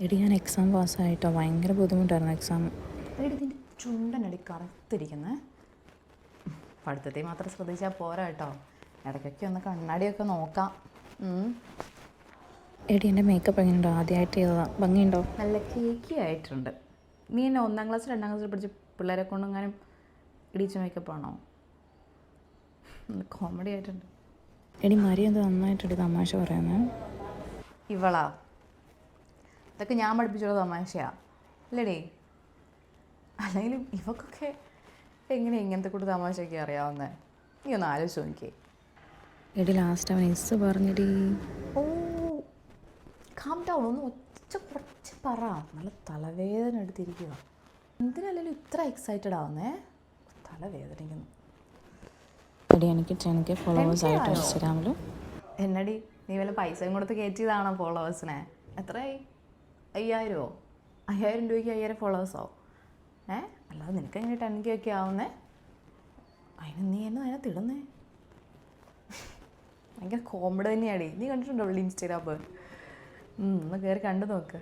എടി ഞാൻ എക്സാം പാസ്സായിട്ടോ, ഭയങ്കര ബുദ്ധിമുട്ടായിരുന്നു എക്സാം. എടി ഇതിൻ്റെ ചുണ്ടനടി കറുത്തിരിക്കുന്നത്. പഠിത്തത്തെ മാത്രം ശ്രദ്ധിച്ചാൽ പോരാ കേട്ടോ, ഇടയ്ക്കൊക്കെ ഒന്ന് കണ്ണാടിയൊക്കെ നോക്കാം. എടി എൻ്റെ മേക്കപ്പ് എങ്ങനെയുണ്ടോ? ആദ്യമായിട്ട് ചെയ്തതാ, ഭംഗിയുണ്ടോ? നല്ല കേക്കി ആയിട്ടുണ്ട്. നീ എന്നെ 1ാം ക്ലാസ് 2ാം ക്ലാസ്സിൽ പഠിച്ച പിള്ളേരെ കൊണ്ടെങ്ങാനും ഇടിച്ച മേക്കപ്പാണോ? കോമഡി ആയിട്ടുണ്ട്. എടി മരി എന്താ നന്നായിട്ടെടി തമാശ പറയുന്നത്. ഇവളാ? ഇതൊക്കെ ഞാൻ പഠിപ്പിച്ചുള്ള തമാശയാ അല്ലേടേ? അല്ലെങ്കിലും ഇവക്കൊക്കെ എങ്ങനെയാണ് ഇങ്ങനത്തെ കൂട്ട് തമാശയൊക്കെ അറിയാവുന്നത്? നീ ഒന്ന് ആലോചിച്ച് നോക്കിയേ. എടി ലാസ്റ്റ് അവൻ എസ് പറഞ്ഞെടി. ഓ കാം ഡൗൺ, ഒന്ന് കുറച്ച് പറ. നല്ല തലവേദന എടുത്തിരിക്കുക. എന്തിനല്ലല്ലോ ഇത്ര എക്സൈറ്റഡ് ആവുന്നേ? തലവേദനിക്കുന്നു. എടി എനിക്ക് ഫോളോവേഴ്സ് ആയിട്ട് ഇൻസ്റ്റാഗ്രാമിൽ. എന്നടി നീ വല്ല പൈസയും കൊടുത്ത് കയറ്റിയതാണോ ഫോളോവേഴ്സിനെ? എത്രയായി? 5000 രൂപയ്ക്ക് 5000 ഫോളോവേഴ്സോ? അല്ലാതെ നിനക്ക് എങ്ങനെ 10K ഒക്കെ ആവുന്നേ? അതിന് നീ എന്നെ അതിനകത്ത് ഭയങ്കര കോമഡി തന്നെയാടി. നീ കണ്ടിട്ടുണ്ടോ ഇൻസ്റ്റാഗ്രാം? ഒന്ന് കയറി കണ്ടു നോക്ക്.